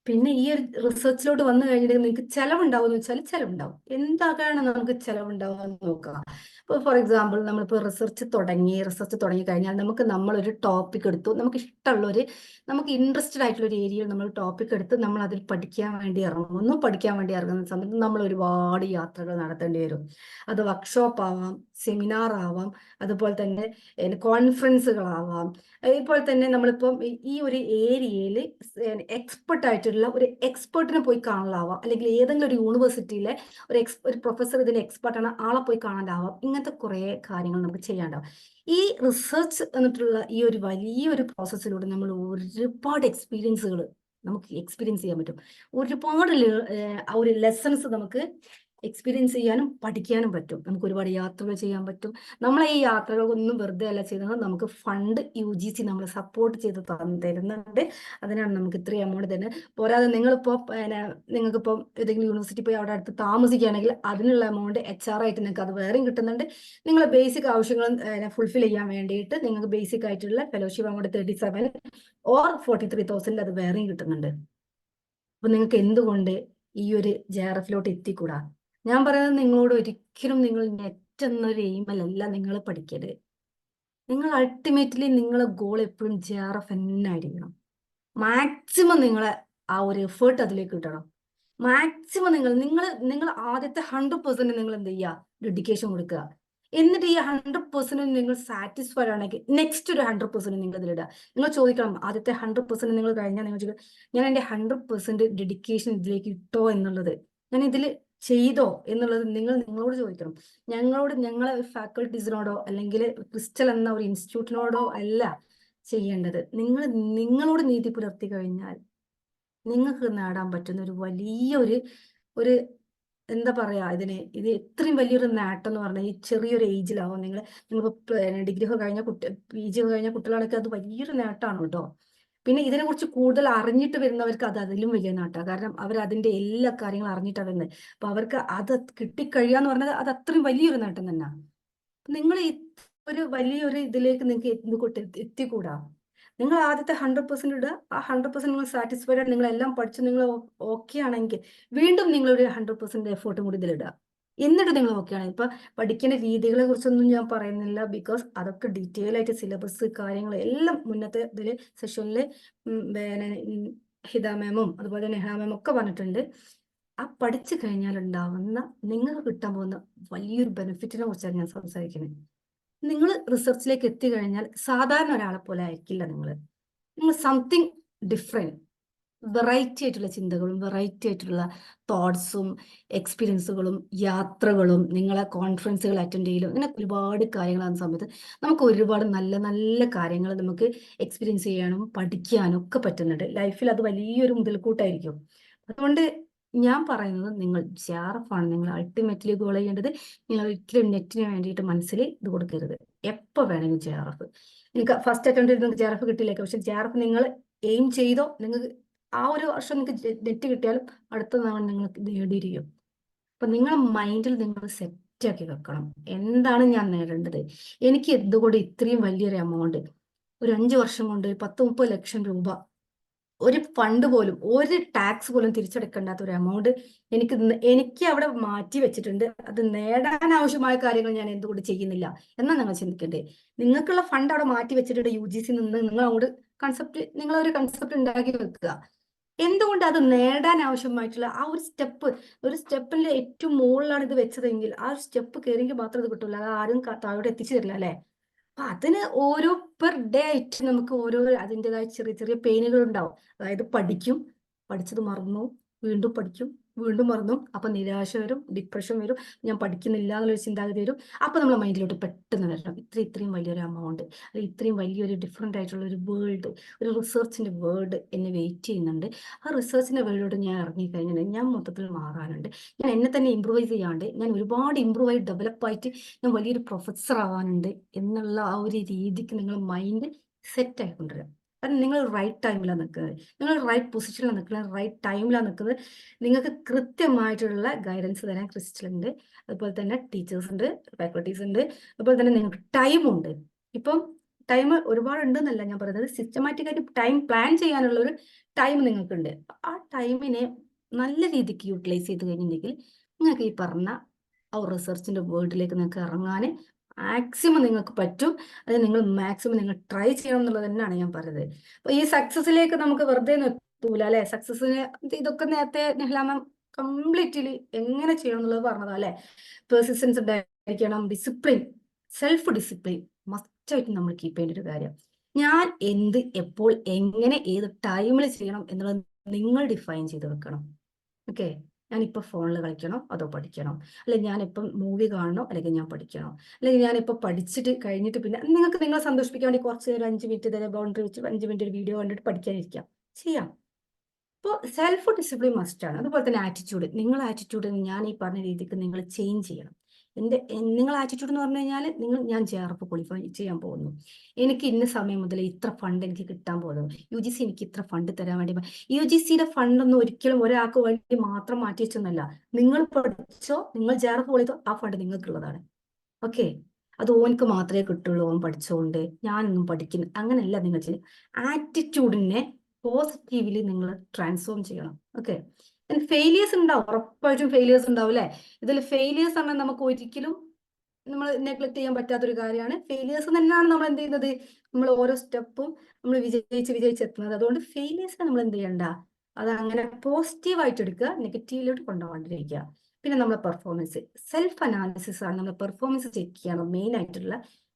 പിന്നെ ഈ ഒരു റിസർച്ചിലോട്ട് വന്നു കഴിഞ്ഞിട്ട് നിങ്ങൾക്ക് ചെലവുണ്ടാവും എന്ന് വെച്ചാൽ ചെലവുണ്ടാവും. എന്തൊക്കെയാണ് നമുക്ക് ചെലവുണ്ടാവുക എന്ന് നോക്കുക. ഇപ്പോൾ ഫോർ എക്സാമ്പിൾ നമ്മളിപ്പോൾ റിസർച്ച് തുടങ്ങി കഴിഞ്ഞാൽ നമ്മളൊരു ടോപ്പിക് എടുത്തു, നമുക്ക് ഇൻട്രസ്റ്റഡ് ആയിട്ടുള്ള ഒരു ഏരിയയിൽ നമ്മൾ ടോപ്പിക് എടുത്ത് നമ്മൾ അതിൽ പഠിക്കാൻ വേണ്ടി ഇറങ്ങുന്ന സമയത്ത് നമ്മൾ ഒരുപാട് യാത്രകൾ നടത്തേണ്ടി വരും. അത് വർക്ക്ഷോപ്പ് ആവാം, സെമിനാർ ആവാം, അതുപോലെ തന്നെ കോൺഫറൻസുകളാവാം. ഇപ്പോൾ തന്നെ നമ്മളിപ്പം ഈ ഒരു ഏരിയയിൽ എക്സ്പെർട്ട് ആയിട്ടുള്ള ഒരു എക്സ്പെർട്ടിനെ പോയി കാണലാവാം, അല്ലെങ്കിൽ ഏതെങ്കിലും ഒരു യൂണിവേഴ്സിറ്റിയിലെ ഒരു പ്രൊഫസർ ഇതിൽ എക്സ്പെർട്ടാണ്, ആളെ പോയി കാണാനാവാം. ഇങ്ങനത്തെ കുറേ കാര്യങ്ങൾ നമുക്ക് ചെയ്യാണ്ടാവും. ഈ റിസർച്ച് എന്നിട്ടുള്ള ഈ ഒരു വലിയൊരു പ്രോസസ്സിലൂടെ നമ്മൾ ഒരുപാട് എക്സ്പീരിയൻസുകൾ നമുക്ക് എക്സ്പീരിയൻസ് ചെയ്യാൻ പറ്റും. ഒരുപാട് ആ ഒരു ലെസൺസ് നമുക്ക് എക്സ്പീരിയൻസ് ചെയ്യാനും പഠിക്കാനും പറ്റും. നമുക്ക് ഒരുപാട് യാത്രകൾ ചെയ്യാൻ പറ്റും. നമ്മളെ ഈ യാത്രകളൊന്നും വെറുതെ അല്ല ചെയ്യുന്നത്, നമുക്ക് ഫണ്ട് UGC നമ്മൾ സപ്പോർട്ട് ചെയ്ത് തരുന്നുണ്ട്. അതിനാണ് നമുക്ക് ഇത്രയും എമൗണ്ട് തന്നെ. പോരാതെ നിങ്ങൾക്കിപ്പം ഏതെങ്കിലും യൂണിവേഴ്സിറ്റി പോയി അവിടെ അടുത്ത് താമസിക്കുകയാണെങ്കിൽ അതിനുള്ള എമൗണ്ട് HR ആയിട്ട് നിങ്ങൾക്ക് അത് വേറെയും കിട്ടുന്നുണ്ട്. നിങ്ങളെ ബേസിക് ആവശ്യങ്ങൾ ഫുൾഫിൽ ചെയ്യാൻ വേണ്ടിയിട്ട് നിങ്ങൾക്ക് ബേസിക് ആയിട്ടുള്ള ഫെലോഷിപ്പ് എമൗണ്ട് 37 ഓർ 43,000 അത് വേറെയും കിട്ടുന്നുണ്ട്. അപ്പൊ നിങ്ങൾക്ക് എന്തുകൊണ്ട് ഈ ഒരു JRFലോട്ട് എത്തിക്കൂടാ? ഞാൻ പറയുന്നത് നിങ്ങളോട് ഒരിക്കലും നിങ്ങൾ നെറ്റ് എന്നൊരു എയിമല്ല നിങ്ങൾ പഠിക്കരുത്. നിങ്ങൾ അൾട്ടിമേറ്റ്ലി നിങ്ങളെ ഗോൾ എപ്പോഴും JRF തന്നെ ആയിരിക്കണം. മാക്സിമം നിങ്ങളെ ആ ഒരു എഫേർട്ട് അതിലേക്ക് കിട്ടണം. മാക്സിമം നിങ്ങൾ ആദ്യത്തെ 100% നിങ്ങൾ എന്ത് ചെയ്യുക, ഡെഡിക്കേഷൻ കൊടുക്കുക. എന്നിട്ട് ഈ 100% നിങ്ങൾ സാറ്റിസ്ഫൈഡ് ആണെങ്കിൽ നെക്സ്റ്റ് ഒരു 100% നിങ്ങൾ ഇതിലിടുക. നിങ്ങൾ ചോദിക്കണം, ആദ്യത്തെ 100% നിങ്ങൾ കഴിഞ്ഞാൽ നിങ്ങൾ ചോദിക്കുക, ഞാൻ എൻ്റെ 100% ഡെഡിക്കേഷൻ ഇതിലേക്ക് ഇട്ടോ എന്നുള്ളത്, ഞാൻ ഇതിൽ ചെയ്തോ എന്നുള്ളത് നിങ്ങളോട് ചോദിക്കണം. ഞങ്ങളെ ഫാക്കൾട്ടീസിനോടോ അല്ലെങ്കിൽ ക്രിസ്റ്റൽ എന്ന ഒരു ഇൻസ്റ്റിറ്റ്യൂട്ടിനോടോ അല്ല ചെയ്യേണ്ടത്. നിങ്ങളോട് നീതി പുലർത്തി കഴിഞ്ഞാൽ നിങ്ങൾക്ക് നേടാൻ പറ്റുന്ന ഒരു വലിയൊരു ഒരു എന്താ പറയാ ഇത് ഇത്രയും വലിയൊരു നേട്ടം എന്ന് പറഞ്ഞാൽ ഈ ചെറിയൊരു ഏജിലാവും നിങ്ങളിപ്പോ ഡിഗ്രി ഒക്കെ കഴിഞ്ഞ PG ഒക്കെ കഴിഞ്ഞ കുട്ടികളൊക്കെ അത് വലിയൊരു നേട്ടമാണ് കേട്ടോ. പിന്നെ ഇതിനെ കുറിച്ച് കൂടുതൽ അറിഞ്ഞിട്ട് വരുന്നവർക്ക് അത് അതിലും വലിയ നേട്ടമാണ്. കാരണം അവർ അതിന്റെ എല്ലാ കാര്യങ്ങളും അറിഞ്ഞിട്ടാണ് വരുന്നത്. അപ്പൊ അവർക്ക് അത് കിട്ടിക്കഴിയാന്ന് പറഞ്ഞത് അത് അത്രയും വലിയൊരു നേട്ടം തന്നെ. നിങ്ങൾ ഒരു വലിയൊരു ഇതിലേക്ക് നിങ്ങൾക്ക് എന്തുകൊണ്ട് എത്തിക്കൂടാ? നിങ്ങൾ ആദ്യത്തെ 100% ഇടുക. ആ 100% നിങ്ങൾ സാറ്റിസ്ഫൈഡ് ആണ്, നിങ്ങളെല്ലാം പഠിച്ച് നിങ്ങൾ ഓക്കെ ആണെങ്കിൽ വീണ്ടും നിങ്ങളൊരു 100% എഫേർട്ടും കൂടി ഇതിലിടുക. എന്നിട്ട് നിങ്ങൾ ഓക്കെ ആണ്. ഇപ്പൊ പഠിക്കേണ്ട രീതികളെ കുറിച്ചൊന്നും ഞാൻ പറയുന്നില്ല, ബിക്കോസ് അതൊക്കെ ഡീറ്റെയിൽ ആയിട്ട് സിലബസ് കാര്യങ്ങൾ എല്ലാം മുന്നത്തെ ഇതിൽ സെഷനിൽ ഹിത മാമും അതുപോലെ തന്നെ നെഹ മാമും ഒക്കെ പറഞ്ഞിട്ടുണ്ട്. ആ പഠിച്ചു കഴിഞ്ഞാൽ ഉണ്ടാവുന്ന നിങ്ങൾക്ക് കിട്ടാൻ പോകുന്ന വലിയൊരു ബെനിഫിറ്റിനെ കുറിച്ചാണ് ഞാൻ സംസാരിക്കുന്നത്. നിങ്ങൾ റിസർച്ചിലേക്ക് എത്തിക്കഴിഞ്ഞാൽ സാധാരണ ഒരാളെ പോലെ ആയിരിക്കില്ല നിങ്ങൾ സംതിങ് ഡിഫറെന്റ്, വെറൈറ്റി ആയിട്ടുള്ള ചിന്തകളും വെറൈറ്റി ആയിട്ടുള്ള തോട്ട്സും എക്സ്പീരിയൻസുകളും യാത്രകളും നിങ്ങളെ കോൺഫറൻസുകൾ അറ്റൻഡ് ചെയ്യലും ഇങ്ങനെ ഒരുപാട് കാര്യങ്ങളാകുന്ന സമയത്ത് നമുക്ക് ഒരുപാട് നല്ല നല്ല കാര്യങ്ങൾ നമുക്ക് എക്സ്പീരിയൻസ് ചെയ്യാനും പഠിക്കാനും ഒക്കെ പറ്റുന്നുണ്ട്. ലൈഫിൽ അത് വലിയൊരു മുതൽക്കൂട്ടായിരിക്കും. അതുകൊണ്ട് ഞാൻ പറയുന്നത്, നിങ്ങൾ JRF ആണ് നിങ്ങൾ അൾട്ടിമേറ്റ്ലി ഗോൾ ചെയ്യേണ്ടത്. നിങ്ങൾ ഒരിക്കലും നെറ്റിന് വേണ്ടിയിട്ട് മനസ്സിൽ ഇത് കൊടുക്കരുത്. എപ്പോൾ വേണമെങ്കിലും JRF. നിങ്ങൾക്ക് ഫസ്റ്റ് അറ്റംപ്റ്റിൽ നിങ്ങൾക്ക് JRF കിട്ടിയില്ലേക്ക്, പക്ഷെ JRF നിങ്ങൾ എയിം ചെയ്തോ, നിങ്ങൾക്ക് ആ ഒരു വർഷം നിങ്ങൾക്ക് നെറ്റ് കിട്ടിയാലും അടുത്ത തവണ നിങ്ങൾക്ക് നേടിയിരിക്കും. അപ്പൊ നിങ്ങളുടെ മൈൻഡിൽ നിങ്ങൾ സെറ്റാക്കി വെക്കണം, എന്താണ് ഞാൻ നേടേണ്ടത്, എനിക്ക് എന്തുകൊണ്ട് ഇത്രയും വലിയൊരു എമൗണ്ട്, ഒരു 5 വർഷം കൊണ്ട് 10-30 ലക്ഷം രൂപ ഒരു ഫണ്ട് പോലും ഒരു ടാക്സ് പോലും തിരിച്ചടക്കേണ്ടാത്ത ഒരു എമൗണ്ട് എനിക്ക് അവിടെ മാറ്റി വെച്ചിട്ടുണ്ട്. അത് നേടാൻ ആവശ്യമായ കാര്യങ്ങൾ ഞാൻ എന്തുകൊണ്ട് ചെയ്യുന്നില്ല എന്നാണ് നിങ്ങൾ ചിന്തിക്കേണ്ടത്. നിങ്ങൾക്കുള്ള ഫണ്ട് അവിടെ മാറ്റി വെച്ചിട്ടുണ്ട് UGC നിന്ന്. നിങ്ങളൊരു കൺസെപ്റ്റ് ഉണ്ടാക്കി വെക്കുക. എന്തുകൊണ്ട് അത് നേടാൻ ആവശ്യമായിട്ടുള്ള ആ ഒരു സ്റ്റെപ്പിന്റെ ഏറ്റവും മുകളിലാണ് ഇത് വെച്ചതെങ്കിൽ ആ ഒരു സ്റ്റെപ്പ് കയറിയെങ്കിൽ മാത്രം ഇത് കിട്ടില്ല. അത് ആരും താഴോട്ട് എത്തിച്ചു തരില്ല അല്ലെ. അപ്പൊ അതിന് ഓരോ പെർ ഡേ ആയിട്ട് നമുക്ക് ഓരോ അതിൻ്റെതായ ചെറിയ ചെറിയ പെയിനുകൾ ഉണ്ടാവും. അതായത് പഠിച്ചത് മറന്നു, വീണ്ടും പഠിക്കും, വീണ്ടും മറന്നു. അപ്പൊ നിരാശ വരും, ഡിപ്രഷൻ വരും, ഞാൻ പഠിക്കുന്നില്ല എന്നുള്ളൊരു ചിന്താഗതി വരും. അപ്പൊ നമ്മളെ മൈൻഡിലോട്ട് പെട്ടെന്ന് വരണം ഇത്രയും വലിയൊരു എമൗണ്ട്, അല്ലെങ്കിൽ ഇത്രയും വലിയൊരു ഡിഫറെന്റ് ആയിട്ടുള്ള ഒരു വേൾഡ്, ഒരു റിസർച്ചിന്റെ വേൾഡ് എന്നെ വെയിറ്റ് ചെയ്യുന്നുണ്ട്. ആ റിസർച്ചിന്റെ വേൾഡിലോട്ട് ഞാൻ ഇറങ്ങിക്കഴിഞ്ഞാൽ ഞാൻ മൊത്തത്തിൽ മാറാനുണ്ട്. ഞാൻ എന്നെ തന്നെ ഇമ്പ്രൂവൈസ് ചെയ്യാണ്ട് ഞാൻ ഒരുപാട് ഇമ്പ്രൂവ് ആയി ഡെവലപ്പായിട്ട് ഞാൻ വലിയൊരു പ്രൊഫസർ ആവാനുണ്ട് എന്നുള്ള ആ ഒരു രീതിക്ക് നിങ്ങൾ മൈൻഡ് സെറ്റ് ആയിക്കൊണ്ടുവരാം. കാരണം നിങ്ങൾ റൈറ്റ് ടൈമിലാണ് നിൽക്കുന്നത്, നിങ്ങൾ റൈറ്റ് പൊസിഷനിലാണ് നിൽക്കുന്നത്, റൈറ്റ് ടൈമിലാണ് നിൽക്കുന്നത്. നിങ്ങൾക്ക് കൃത്യമായിട്ടുള്ള ഗൈഡൻസ് തരാൻ ക്രിസ്റ്റൽ ഉണ്ട്, അതുപോലെ തന്നെ ടീച്ചേഴ്സ് ഉണ്ട്, ഫാക്കൾട്ടീസ് ഉണ്ട്, അതുപോലെ തന്നെ നിങ്ങൾക്ക് ടൈമുണ്ട്. ഇപ്പം ടൈം ഒരുപാട് ഉണ്ടെന്നല്ല ഞാൻ പറയുന്നത്, സിസ്റ്റമാറ്റിക്കായിട്ട് ടൈം പ്ലാൻ ചെയ്യാനുള്ള ഒരു ടൈം നിങ്ങൾക്കുണ്ട്. ആ ടൈമിനെ നല്ല രീതിക്ക് യൂട്ടിലൈസ് ചെയ്ത് കഴിഞ്ഞിട്ടുണ്ടെങ്കിൽ നിങ്ങൾക്ക് ഈ പറഞ്ഞ ആ റിസർച്ചിന്റെ വേൾഡിലേക്ക് നിങ്ങൾക്ക് ഇറങ്ങാൻ മാക്സിമം നിങ്ങൾക്ക് പറ്റും. അത് നിങ്ങൾ മാക്സിമം നിങ്ങൾ ട്രൈ ചെയ്യണം എന്നുള്ളത് തന്നെയാണ് ഞാൻ പറയുന്നത്. അപ്പൊ ഈ സക്സസിലേക്ക് നമുക്ക് വെറുതെ എത്തൂല അല്ലെ. സക്സസിന് ഇതൊക്കെ നേരത്തെ നെഹ്ല മാം കംപ്ലീറ്റ്ലി എങ്ങനെ ചെയ്യണം എന്നുള്ളത് പറഞ്ഞതാ അല്ലെ. പെർസിസ്റ്റൻസ് ഉണ്ടായിരിക്കണം, ഡിസിപ്ലിൻ, സെൽഫ് ഡിസിപ്ലിൻ മസ്റ്റായിട്ട് നമ്മൾ കീപ്പ് ചെയ്യേണ്ട ഒരു കാര്യം. ഞാൻ എന്ത് എപ്പോൾ എങ്ങനെ ഏത് ടൈമിൽ ചെയ്യണം എന്നുള്ളത് നിങ്ങൾ ഡിഫൈൻ ചെയ്ത് വെക്കണം. ഓക്കെ, ഞാനിപ്പോൾ ഫോണിൽ കളിക്കണോ അതോ പഠിക്കണോ, അല്ലെങ്കിൽ ഞാനിപ്പം മൂവി കാണണോ അല്ലെങ്കിൽ ഞാൻ പഠിക്കണോ, അല്ലെങ്കിൽ ഞാനിപ്പോൾ പഠിച്ചിട്ട് കഴിഞ്ഞിട്ട് പിന്നെ നിങ്ങൾക്ക് നിങ്ങളെ സന്തോഷിപ്പിക്കാൻ വേണ്ടി കുറച്ച് നേരം 5 മിനിറ്റ് ഇതേ ബൗണ്ടറി വെച്ച് 5 മിനിറ്റ് ഒരു വീഡിയോ കണ്ടിട്ട് പഠിക്കാനിരിക്കാം, ചെയ്യാം. അപ്പോൾ സെൽഫ് ഡിസിപ്ലിൻ മസ്റ്റാണ്. അതുപോലെ തന്നെ ആറ്റിറ്റ്യൂഡ്, നിങ്ങളുടെ ആറ്റിറ്റ്യൂഡ് ഞാൻ ഈ പറഞ്ഞ രീതിക്ക് നിങ്ങൾ ചേഞ്ച് ചെയ്യണം. നിങ്ങൾ ആറ്റിറ്റ്യൂഡ് എന്ന് പറഞ്ഞു കഴിഞ്ഞാൽ ഞാൻ JRF ക്വാളിഫൈ ചെയ്യാൻ പോകുന്നു, എനിക്ക് ഇന്ന സമയം മുതൽ ഇത്ര ഫണ്ട് എനിക്ക് കിട്ടാൻ പോകുന്നു, UGC എനിക്ക് ഇത്ര ഫണ്ട് തരാൻ വേണ്ടി. UGCയുടെ ഫണ്ടൊന്നും ഒരിക്കലും ഒരാൾക്ക് വേണ്ടി മാത്രം മാറ്റി വെച്ചൊന്നല്ല. നിങ്ങൾ പഠിച്ചോ, നിങ്ങൾ JRF ക്വാളിഫൈ ആ ഫണ്ട് നിങ്ങൾക്കുള്ളതാണ്. ഓക്കെ, അത് ഓനക്ക് മാത്രമേ കിട്ടുള്ളൂ, ഓൻ പഠിച്ചോണ്ട് ഞാനൊന്നും പഠിക്കുന്നു അങ്ങനെയല്ല. നിങ്ങൾ ആറ്റിറ്റ്യൂഡിനെ പോസിറ്റീവ്ലി നിങ്ങൾ ട്രാൻസ്ഫോം ചെയ്യണം. ഓക്കെ, ഫെയിലിയേഴ്സ് ഉണ്ടാവും, ഉറപ്പായിട്ടും ഫെയിലിയേഴ്സ് ഉണ്ടാവും അല്ലെ. ഇതിൽ ഫെയിലിയേഴ്സ് ആണ് നമുക്ക് ഒരിക്കലും നമ്മൾ നെഗ്ലക്ട് ചെയ്യാൻ പറ്റാത്തൊരു കാര്യമാണ്. ഫെയിലിയേഴ്സ് തന്നെയാണ് നമ്മൾ എന്ത് ചെയ്യുന്നത്, നമ്മൾ ഓരോ സ്റ്റെപ്പും നമ്മൾ വിജയിച്ചെത്തുന്നത്. അതുകൊണ്ട് ഫെയിലിയേഴ്സിനെ നമ്മൾ എന്ത് ചെയ്യണ്ട, അത് അങ്ങനെ പോസിറ്റീവായിട്ട് എടുക്കുക, നെഗറ്റീവിലോട്ട് കൊണ്ടുപോകാണ്ടിരിക്കുക. പിന്നെ നമ്മുടെ പെർഫോമൻസ്, സെൽഫ് അനാലിസിസ് ആണ് നമ്മുടെ പെർഫോമൻസ് ചെക്ക് ചെയ്യാൻ മെയിൻ ആയിട്ടുള്ള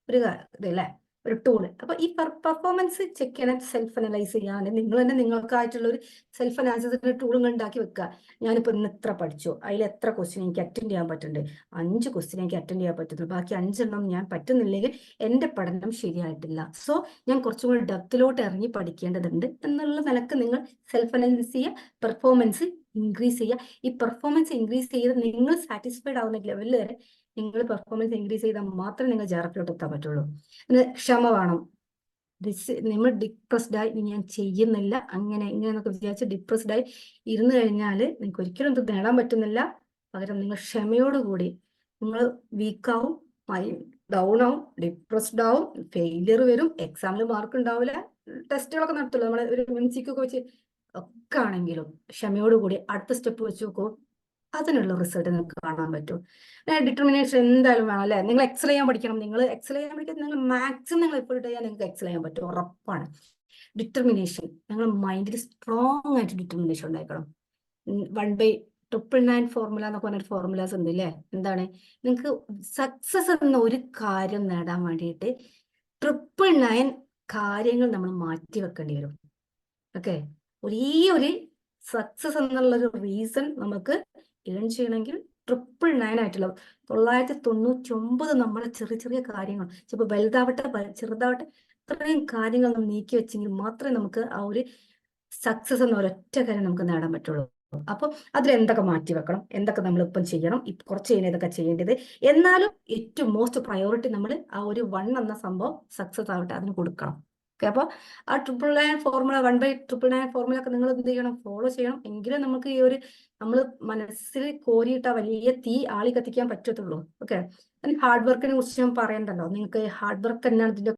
ഒരു ഇത് അല്ലേ, ഒരു ടൂള്. അപ്പൊ ഈ പെർഫോമൻസ് ചെക്ക് ചെയ്യാൻ, സെൽഫ് അനലൈസ് ചെയ്യാൻ നിങ്ങൾ തന്നെ നിങ്ങൾക്കായിട്ടുള്ള ഒരു സെൽഫ് അനാലിസിസിന്റെ ടൂളുകൾ ഉണ്ടാക്കി വെക്കുക. ഞാനിപ്പോ ഇന്ന് എത്ര പഠിച്ചു, അതിൽ എത്ര ക്വസ്റ്റ്യൻ എനിക്ക് അറ്റൻഡ് ചെയ്യാൻ പറ്റുന്നുണ്ട്, 5 ക്വസ്റ്റ്യൻ എനിക്ക് അറ്റൻഡ് ചെയ്യാൻ പറ്റുന്നു, ബാക്കി 5 എണ്ണം ഞാൻ പറ്റുന്നില്ലെങ്കിൽ എന്റെ പഠനം ശരിയായിട്ടില്ല. സോ ഞാൻ കുറച്ചും കൂടി ഡെപ്തിലോട്ട് ഇറങ്ങി പഠിക്കേണ്ടതുണ്ട് എന്നുള്ള നിലക്ക് നിങ്ങൾ സെൽഫ് അനലൈസ് ചെയ്യുക, പെർഫോമൻസ് ഇൻക്രീസ് ചെയ്യുക. ഈ പെർഫോമൻസ് ഇൻക്രീസ് ചെയ്ത് നിങ്ങൾ സാറ്റിസ്ഫൈഡ് ആവുന്ന ലെവലിൽ വരെ നിങ്ങൾ പെർഫോമൻസ് ഇൻക്രീസ് ചെയ്താൽ മാത്രമേ നിങ്ങൾ JRFിലോട്ട് എത്താൻ പറ്റുള്ളൂ. ക്ഷമ വേണം. നമ്മൾ ഡിപ്രസ്ഡ് ആയി ഞാൻ ചെയ്യുന്നില്ല അങ്ങനെ ഇങ്ങനെയൊക്കെ വിചാരിച്ച് ഡിപ്രസ്ഡ് ആയി ഇരുന്ന് കഴിഞ്ഞാൽ നിങ്ങൾക്ക് ഒരിക്കലും ഇത് നേടാൻ പറ്റുന്നില്ല. പകരം നിങ്ങൾ ക്ഷമയോടുകൂടി, നിങ്ങൾ വീക്കാവും, ഡൗൺ ആവും, ഡിപ്രസ്ഡ് ആവും, ഫെയിലിയർ വരും, എക്സാമിൽ മാർക്ക് ഉണ്ടാവില്ല, ടെസ്റ്റുകളൊക്കെ നടത്തുള്ളൂ നമ്മളെ ഒരു MCQ ഒക്കെ വെച്ച് ഒക്കെ ആണെങ്കിലും ക്ഷമയോടുകൂടി അടുത്ത സ്റ്റെപ്പ് വെച്ച് നോക്കൂ, അതിനുള്ള റിസൾട്ട് നിങ്ങൾക്ക് കാണാൻ പറ്റും. ഡിറ്റർമിനേഷൻ എന്തായാലും വേണം അല്ലെ. നിങ്ങൾ എക്സൽ ചെയ്യാൻ പഠിക്കണം. നിങ്ങൾ എക്സൽ ചെയ്യാൻ പഠിക്കാൻ നിങ്ങൾ മാക്സിമം നിങ്ങൾ എഫേർട്ട് ചെയ്യാൻ നിങ്ങൾക്ക് എക്സൽ ചെയ്യാൻ പറ്റും, ഉറപ്പാണ്. ഡിറ്റർമിനേഷൻ, നിങ്ങൾ മൈൻഡിൽ സ്ട്രോങ് ആയിട്ട് ഡിറ്റർമിനേഷൻ ഉണ്ടാക്കണം. 1/999 ഫോർമുല എന്നൊക്കെ പറഞ്ഞൊരു ഫോർമുലാസ് ഉണ്ട് അല്ലേ. എന്താണ്, നിങ്ങൾക്ക് സക്സസ് എന്ന ഒരു കാര്യം നേടാൻ വേണ്ടിയിട്ട് 999 കാര്യങ്ങൾ നമ്മൾ മാറ്റി വെക്കേണ്ടി വരും. ഓക്കെ, ഒരു സക്സസ് എന്നുള്ളൊരു റീസൺ നമുക്ക് ഏൺ ചെയ്യണമെങ്കിൽ 999 ആയിട്ടുള്ള 999 നമ്മളെ ചെറിയ ചെറിയ കാര്യങ്ങൾ, ചിലപ്പോൾ വലുതാവട്ടെ ചെറുതാവട്ടെ, ഇത്രയും കാര്യങ്ങൾ നമ്മൾ നീക്കി വെച്ചെങ്കിൽ മാത്രമേ നമുക്ക് ആ ഒരു സക്സസ് എന്ന ഒരൊറ്റ കാര്യം നമുക്ക് നേടാൻ പറ്റുള്ളൂ. അപ്പൊ അതിലെന്തൊക്കെ മാറ്റി വെക്കണം, എന്തൊക്കെ നമ്മൾ ഇപ്പം ചെയ്യണം, കുറച്ച് ചെയ്യുന്ന ഇതൊക്കെ ചെയ്യേണ്ടത്, എന്നാലും ഏറ്റവും മോസ്റ്റ് പ്രയോറിറ്റി നമ്മൾ ആ ഒരു 1 എന്ന സംഭവം സക്സസ് ആവട്ടെ അതിന് കൊടുക്കണം. ഓക്കെ, അപ്പോൾ ആ 999 ഫോർമുല, 1/999 ഫോർമുല ഒക്കെ നിങ്ങൾ എന്ത് ചെയ്യണം, ഫോളോ ചെയ്യണം. എങ്കിലും നമുക്ക് ഈ ഒരു നമ്മൾ മനസ്സിൽ കോരിയിട്ട വലിയ തീ ആളി കത്തിക്കാൻ പറ്റത്തുള്ളൂ. ഓക്കെ, ഹാർഡ് വർക്കിനെ കുറിച്ച് ഞാൻ പറയണ്ടല്ലോ, നിങ്ങൾക്ക് ഹാർഡ് വർക്ക് തന്നെയാണ് ഇതിന്റെ